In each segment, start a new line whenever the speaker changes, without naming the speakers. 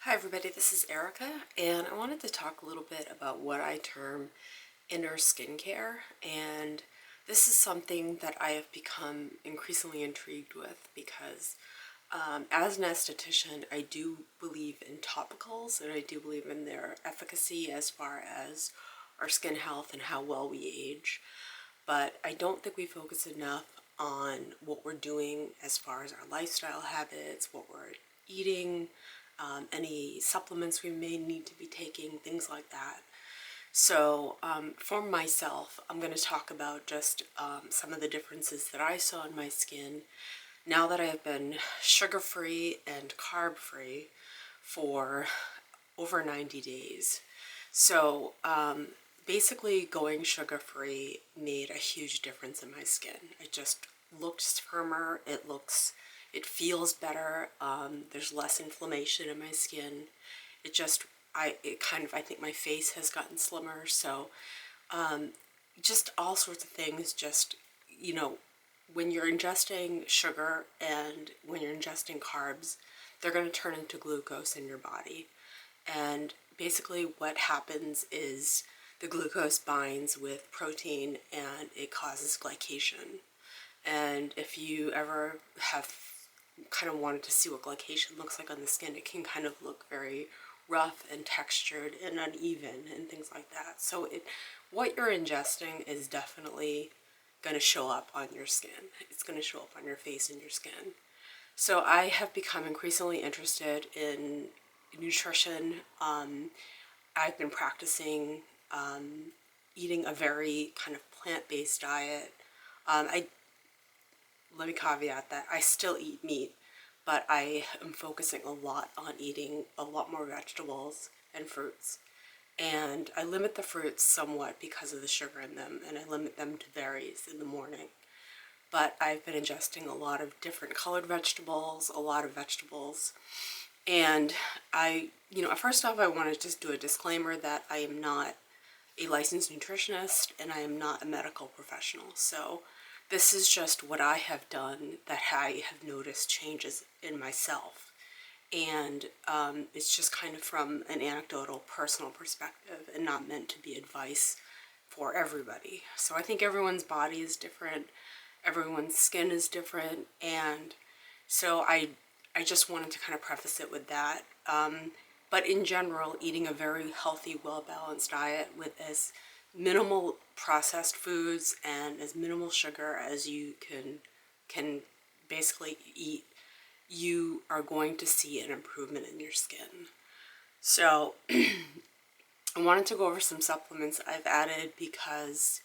Hi everybody, this is Erica, and I wanted to talk a little bit about what I term inner skincare, and this is something that I have become increasingly intrigued with because as an esthetician, I do believe in topicals and I do believe in their efficacy as far as our skin health and how well we age, but I don't think we focus enough on what we're doing as far as our lifestyle habits, what we're eating, any supplements we may need to be taking, things like that. So for myself, I'm going to talk about just some of the differences that I saw in my skin now that I have been sugar-free and carb-free for over 90 days. So basically going sugar-free made a huge difference in my skin. It just looks firmer, it feels better, there's less inflammation in my skin. I think my face has gotten slimmer, so just all sorts of things, just, you know, when you're ingesting sugar and when you're ingesting carbs, they're going to turn into glucose in your body. And basically what happens is the glucose binds with protein and it causes glycation. And if you ever have kind of wanted to see what glycation looks like on the skin, it can kind of look very rough and textured and uneven and things like that. So what you're ingesting is definitely going to show up on your skin. It's going to show up on your face and your skin. So I have become increasingly interested in nutrition. I've been practicing eating a very kind of plant-based diet. I Let me caveat that I still eat meat, but I am focusing a lot on eating a lot more vegetables and fruits. And I limit the fruits somewhat because of the sugar in them, and I limit them to berries in the morning. But I've been ingesting a lot of different colored vegetables, a lot of vegetables. And first off, I want to just do a disclaimer that I am not a licensed nutritionist and I am not a medical professional. So this is just what I have done that I have noticed changes in myself. And it's just kind of from an anecdotal personal perspective and not meant to be advice for everybody. So I think everyone's body is different, everyone's skin is different, and so I just wanted to kind of preface it with that. But in general, eating a very healthy, well-balanced diet with as minimal processed foods and as minimal sugar as you can basically eat, you are going to see an improvement in your skin. So I wanted to go over some supplements I've added because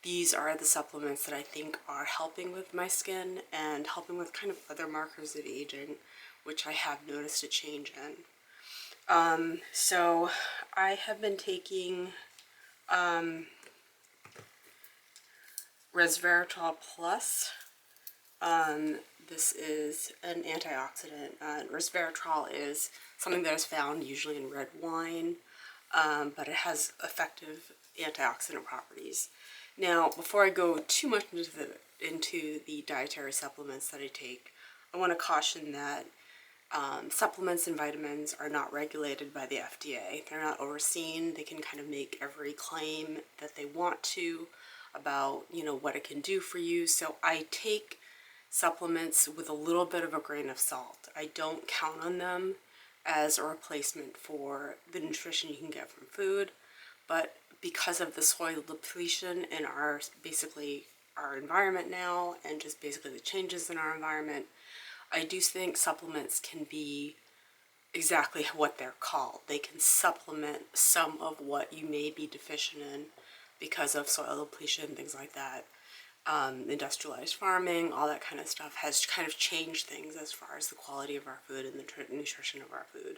these are the supplements that I think are helping with my skin and helping with kind of other markers of aging, which I have noticed a change in. So I have been taking Resveratrol Plus. This is an antioxidant. Resveratrol is something that is found usually in red wine, but it has effective antioxidant properties. Now, before I go too much into the dietary supplements that I take, I want to caution that supplements and vitamins are not regulated by the FDA. They're not overseen. They can kind of make every claim that they want to about, what it can do for you. So I take supplements with a little bit of a grain of salt. I don't count on them as a replacement for the nutrition you can get from food, but because of the soil depletion in our environment now and just basically the changes in our environment, I do think supplements can be exactly what they're called. They can supplement some of what you may be deficient in because of soil depletion, things like that. Industrialized farming, all that kind of stuff has kind of changed things as far as the quality of our food and the nutrition of our food.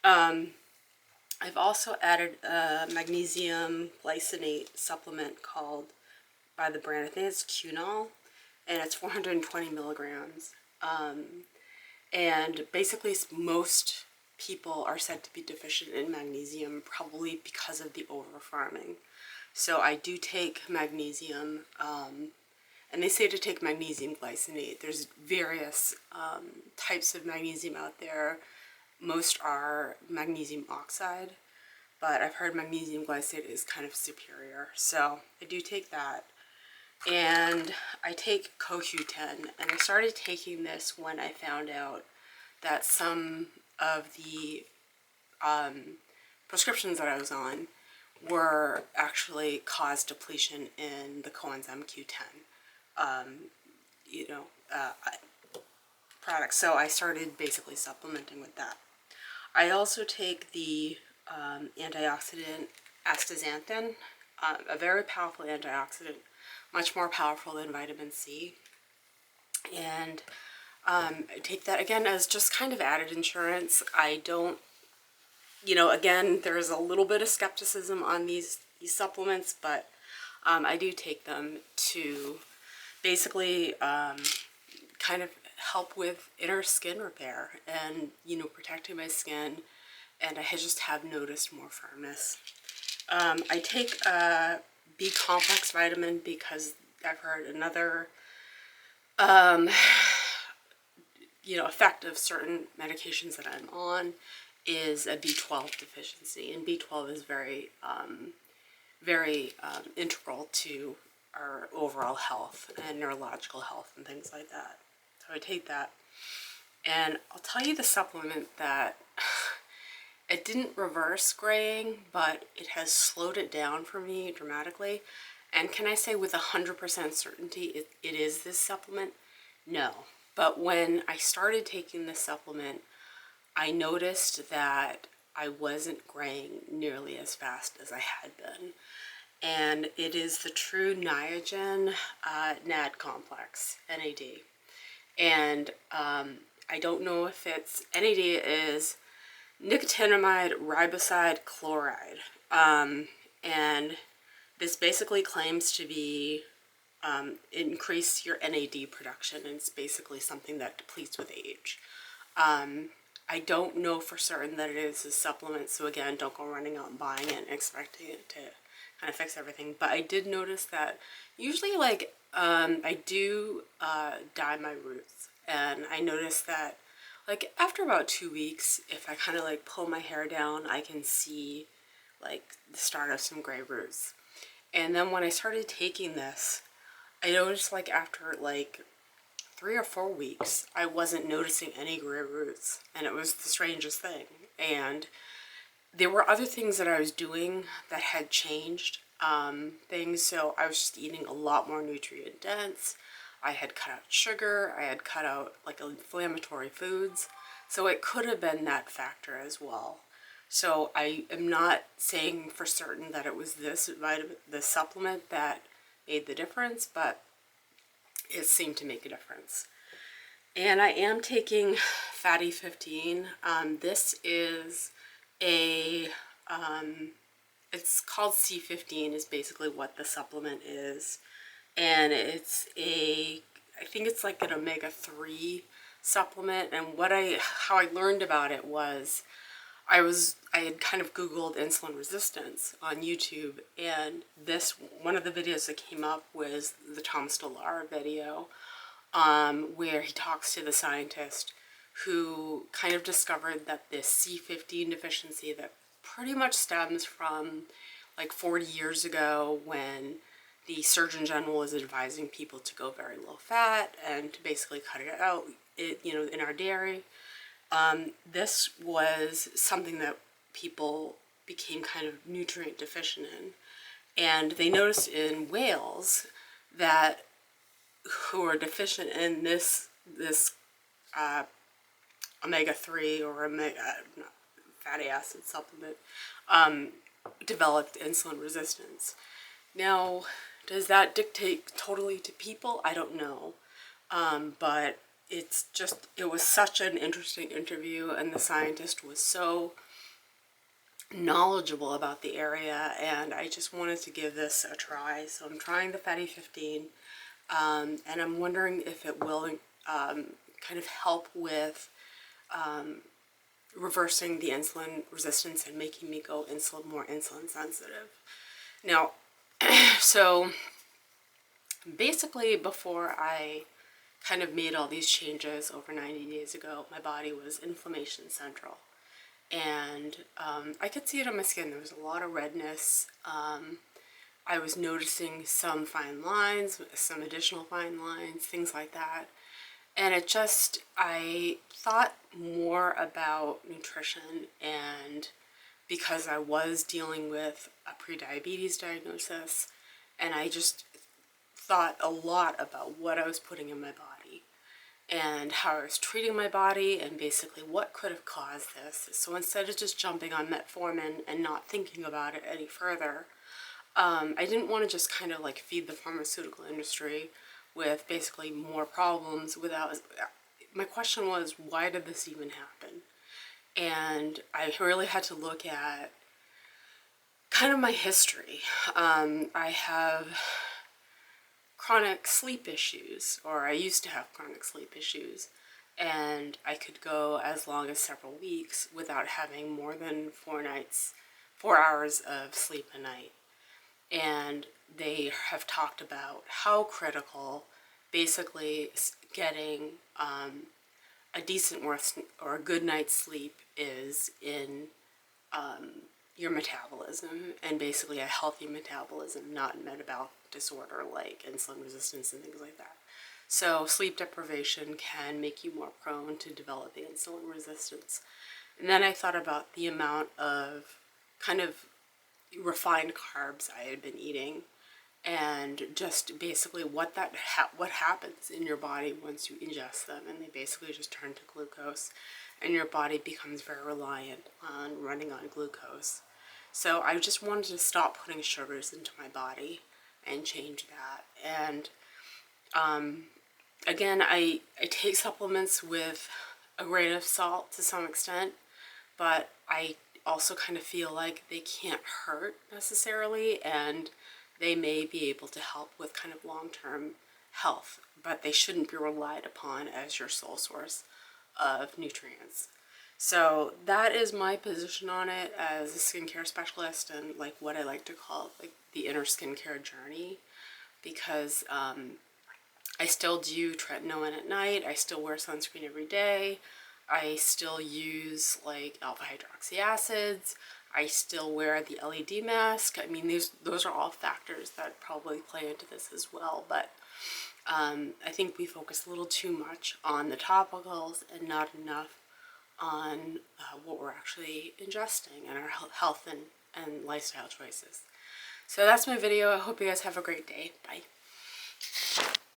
I've also added a magnesium glycinate supplement called, by the brand, I think it's Cunol, and it's 420 milligrams. And basically most people are said to be deficient in magnesium, probably because of the over-farming. So I do take magnesium, and they say to take magnesium glycinate. There's various types of magnesium out there. most are magnesium oxide, but I've heard magnesium glycinate is kind of superior. So I do take that. And I take CoQ10, and I started taking this when I found out that some of the prescriptions that I was on were actually cause depletion in the coenzyme Q10, you know, products. So I started basically supplementing with that. I also take the antioxidant astaxanthin, a very powerful antioxidant, much more powerful than vitamin C. And I take that again as just kind of added insurance. I don't, you know, again, there's a little bit of skepticism on these supplements, but I do take them to basically kind of help with inner skin repair and, you know, protecting my skin. And I just have noticed more firmness. I take a B complex vitamin because I've heard another, you know, effect of certain medications that I'm on is a B12 deficiency, and B12 is very, very integral to our overall health and neurological health and things like that. So I take that, and I'll tell you the supplement that it didn't reverse graying, but it has slowed it down for me dramatically. And can I say with 100% certainty it is this supplement? No. But when I started taking this supplement, I noticed that I wasn't graying nearly as fast as I had been. And it is the True Niagen NAD complex, NAD. And I don't know if it's, NAD is nicotinamide riboside chloride. And this basically claims to be increase your NAD production, and it's basically something that depletes with age. I don't know for certain that it is a supplement, so again, don't go running out and buying it and expecting it to kind of fix everything. But I did notice that usually, like, I do dye my roots, and I noticed that, like, after about 2 weeks, if I kind of like pull my hair down, I can see like the start of some gray roots. And then when I started taking this, I noticed like after like 3 or 4 weeks, I wasn't noticing any gray roots, and it was the strangest thing. And there were other things that I was doing that had changed things. So I was just eating a lot more nutrient dense. I had cut out sugar. I had cut out like inflammatory foods. So it could have been that factor as well. So I am not saying for certain that it was this supplement that made the difference, but it seemed to make a difference. And I am taking Fatty 15. This is a, it's called C15 is basically what the supplement is. And it's a, I think it's like an omega-3 supplement. And how I learned about it was, I had kind of Googled insulin resistance on YouTube, and one of the videos that came up was the Thomas DeLauer video, where he talks to the scientist who kind of discovered that this C15 deficiency that pretty much stems from like 40 years ago when the Surgeon General was advising people to go very low fat and to basically cut it out, you know, in our dairy. This was something that people became kind of nutrient deficient in. And they noticed in whales that who are deficient in this omega-3 or fatty acid supplement developed insulin resistance. Now, does that dictate totally to people? I don't know. But it was such an interesting interview, and the scientist was so knowledgeable about the area, and I just wanted to give this a try. So I'm trying the Fatty 15, and I'm wondering if it will kind of help with reversing the insulin resistance and making me go more insulin sensitive. Now, so basically before I kind of made all these changes over 90 days ago, my body was inflammation central. and I could see it on my skin. There was a lot of redness. I was noticing some fine lines, some additional fine lines, things like that. And it just, I thought more about nutrition, and because I was dealing with a prediabetes diagnosis, and I just thought a lot about what I was putting in my body and how I was treating my body and basically what could have caused this. So instead of just jumping on metformin and not thinking about it any further, I didn't want to just kind of like feed the pharmaceutical industry with basically more problems without, my question was, why did this even happen? And I really had to look at kind of my history. I have chronic sleep issues, or I used to have chronic sleep issues, and I could go as long as several weeks without having more than 4 hours of sleep a night. And they have talked about how critical basically getting a decent or a good night's sleep is in your metabolism, and basically a healthy metabolism, not metabolic disorder like insulin resistance and things like that. So sleep deprivation can make you more prone to developing insulin resistance. And then I thought about the amount of kind of refined carbs I had been eating, and just basically what happens in your body once you ingest them, and they basically just turn to glucose, and your body becomes very reliant on running on glucose. So I just wanted to stop putting sugars into my body and change that. And again, I take supplements with a grain of salt to some extent, but I also kind of feel like they can't hurt necessarily, and they may be able to help with kind of long-term health, but they shouldn't be relied upon as your sole source of nutrients. So that is my position on it as a skincare specialist, and like what I like to call like the inner skincare journey, because I still do tretinoin at night. I still wear sunscreen every day. I still use like alpha hydroxy acids. I still wear the LED mask. I mean, those are all factors that probably play into this as well. But I think we focus a little too much on the topicals and not enough on what we're actually ingesting and our health and lifestyle choices. So that's my video. I hope you guys have a great day. Bye.